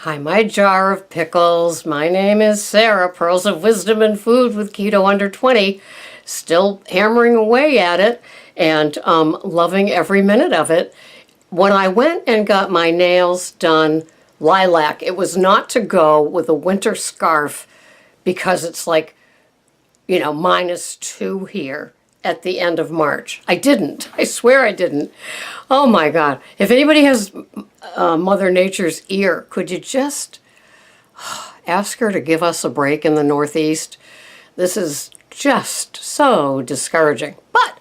Hi, my jar of pickles. My name is Sarah, Pearls of Wisdom and Food with Keto Under 20. Still hammering away at it and loving every minute of it. When I went and got my nails done lilac, it was not to go with a winter scarf because it's like, -2 here at the end of March. I didn't. I swear I didn't. Oh my God. If anybody has Mother Nature's ear, could you just ask her to give us a break in the Northeast? This is just so discouraging. But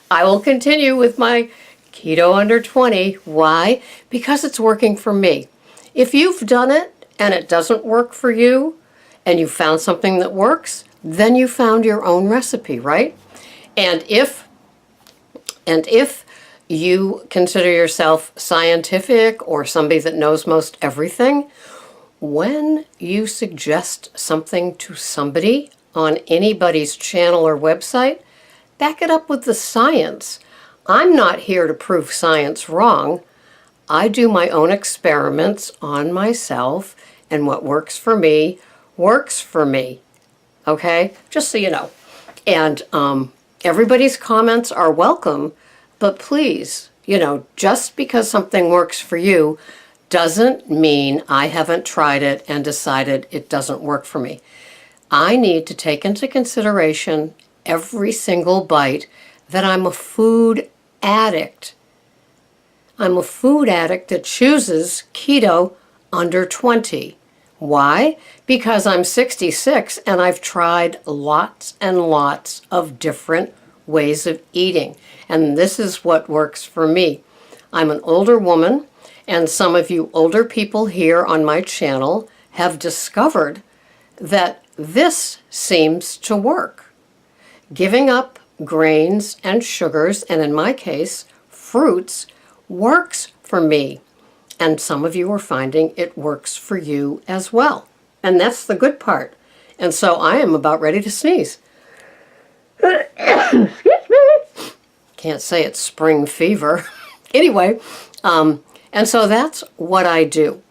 I will continue with my Keto Under 20. Why? Because it's working for me. If you've done it and it doesn't work for you, and you found something that works, then you found your own recipe, right? And if you consider yourself scientific or somebody that knows most everything, when you suggest something to somebody on anybody's channel or website, back it up with the science. I'm not here to prove science wrong. I do my own experiments on myself, and what works for me works for me. Okay? Just so you know. And everybody's comments are welcome, but please, just because something works for you doesn't mean I haven't tried it and decided it doesn't work for me. I need to take into consideration every single bite that I'm a food addict. I'm a food addict that chooses keto under 20. Why? Because I'm 66 and I've tried lots and lots of different ways of eating. And this is what works for me. I'm an older woman, and some of you older people here on my channel have discovered that this seems to work. Giving up grains and sugars, and in my case, fruits, works for me. And some of you are finding it works for you as well. And that's the good part. And so I am about ready to sneeze. Excuse me. Can't say it's spring fever. Anyway, and so that's what I do.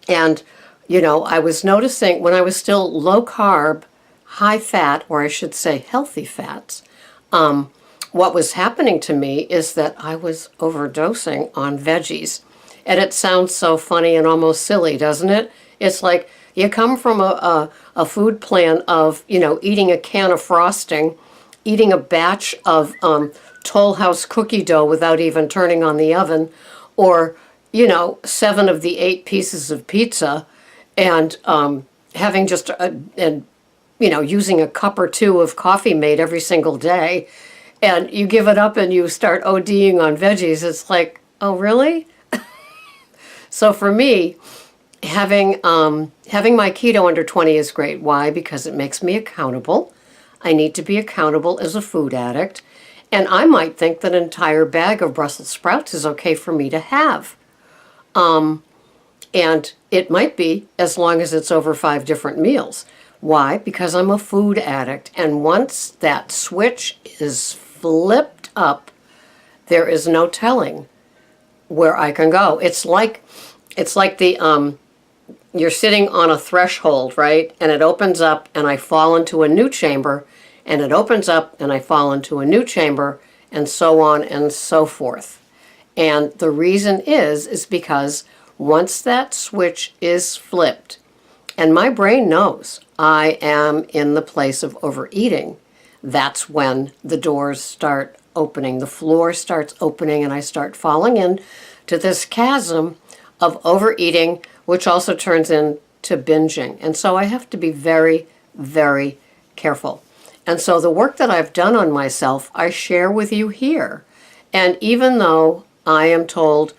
And, I was noticing when I was still low carb, high fat, or I should say healthy fats, what was happening to me is that I was overdosing on veggies. And it sounds so funny and almost silly, doesn't it? It's like you come from a food plan of, eating a can of frosting, eating a batch of Toll House cookie dough without even turning on the oven, or, 7 of the 8 pieces of pizza, and having just, using a cup or 2 of coffee made every single day, and you give it up and you start ODing on veggies. It's like, oh, really? So for me, having my keto under 20 is great. Why? Because it makes me accountable. I need to be accountable as a food addict. And I might think that an entire bag of Brussels sprouts is okay for me to have. And it might be as long as it's over 5 different meals. Why? Because I'm a food addict. And once that switch is flipped up, there is no telling where I can go. It's like the you're sitting on a threshold, right? And it opens up and I fall into a new chamber, and it opens up and I fall into a new chamber, and so on and so forth. And the reason is because once that switch is flipped, and my brain knows I am in the place of overeating, that's when the doors start opening, the floor starts opening, and I start falling into this chasm of overeating, which also turns into binging. And so I have to be very, very careful. And so the work that I've done on myself, I share with you here. And even though I am told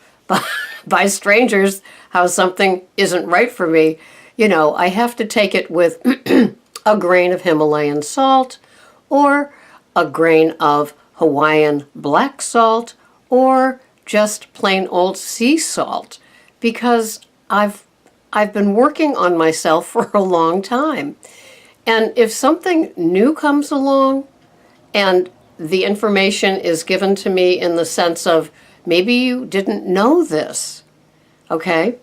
by strangers how something isn't right for me, I have to take it with a grain of Himalayan salt, or a grain of Hawaiian black salt, or just plain old sea salt, because I've been working on myself for a long time. And if something new comes along and the information is given to me in the sense of maybe you didn't know this, okay?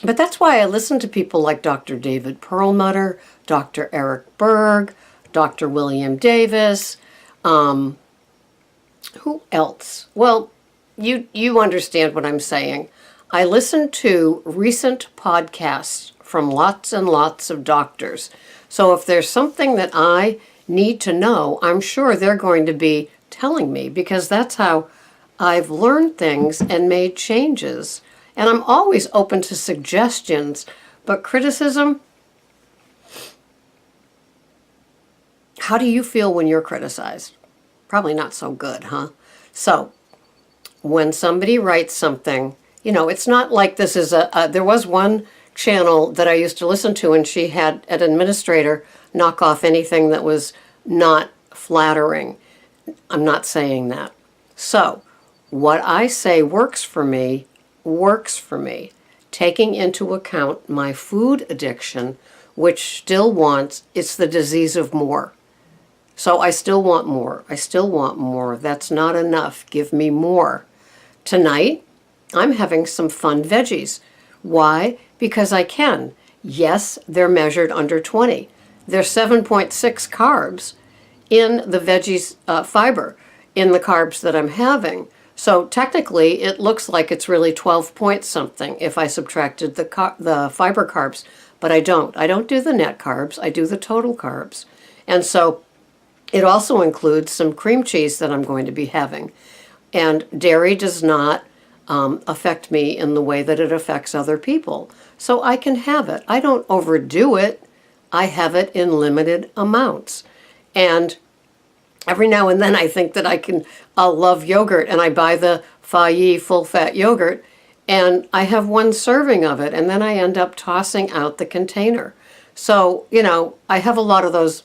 But that's why I listen to people like Dr. David Perlmutter, Dr. Eric Berg, Dr. William Davis. Who else? Well, you understand what I'm saying. I listen to recent podcasts from lots and lots of doctors. So if there's something that I need to know, I'm sure they're going to be telling me, because that's how I've learned things and made changes. And I'm always open to suggestions, but criticism, how do you feel when you're criticized? Probably not so good, huh? So when somebody writes something, it's not like this is there was one channel that I used to listen to, and she had an administrator knock off anything that was not flattering. I'm not saying that. So what I say works for me, taking into account my food addiction, which still wants, it's the disease of more. So I still want more. I still want more. That's not enough. Give me more. Tonight, I'm having some fun veggies. Why? Because I can. Yes, they're measured under 20. There's 7.6 carbs in the veggies fiber, in the carbs that I'm having. So technically, it looks like it's really 12 point something if I subtracted the fiber carbs, but I don't. I don't do the net carbs. I do the total carbs. And so it also includes some cream cheese that I'm going to be having. And dairy does not affect me in the way that it affects other people. So I can have it. I don't overdo it. I have it in limited amounts. And every now and then I think that I'll love yogurt, and I buy the Faiyi full-fat yogurt, and I have one serving of it, and then I end up tossing out the container. So, I have a lot of those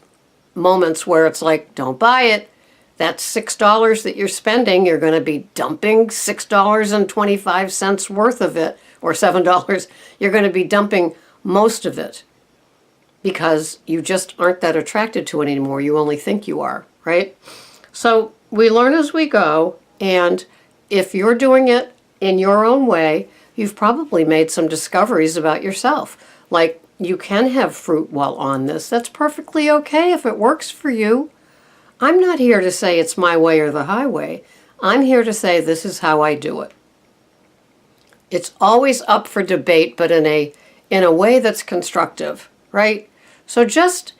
moments where it's like, don't buy it. That's $6 that you're spending. You're going to be dumping $6.25 worth of it, or $7. You're going to be dumping most of it because you just aren't that attracted to it anymore. You only think you are, right? So we learn as we go, and if you're doing it in your own way, you've probably made some discoveries about yourself. Like, you can have fruit while on this. That's perfectly okay if it works for you. I'm not here to say it's my way or the highway. I'm here to say this is how I do it. It's always up for debate, but in a way that's constructive, right? So just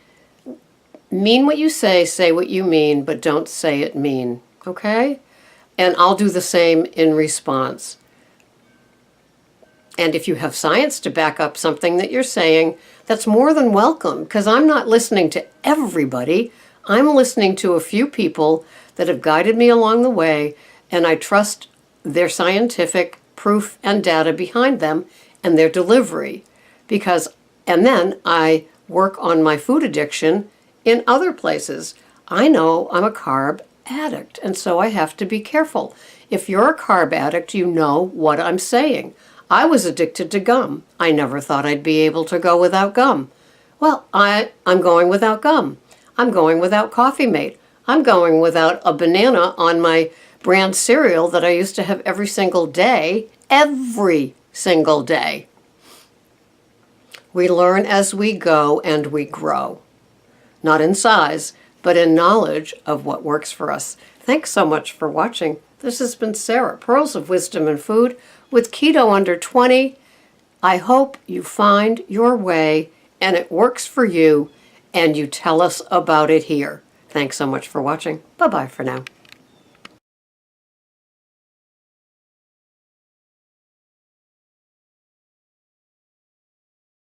mean what you say what you mean, but don't say it mean, okay? And I'll do the same in response. And if you have science to back up something that you're saying, that's more than welcome, because I'm not listening to everybody. I'm listening to a few people that have guided me along the way, and I trust their scientific proof and data behind them and their delivery. And then I work on my food addiction in other places. I know I'm a carb addict, and so I have to be careful. If you're a carb addict, you know what I'm saying. I was addicted to gum. I never thought I'd be able to go without gum. Well, I'm going without gum. I'm going without Coffee Mate. I'm going without a banana on my brand cereal that I used to have every single day. Every single day. We learn as we go and we grow. Not in size, but in knowledge of what works for us. Thanks so much for watching. This has been Sarah, Pearls of Wisdom and Food, with Keto Under 20. I hope you find your way and it works for you, and you tell us about it here. Thanks so much for watching. Bye-bye for now.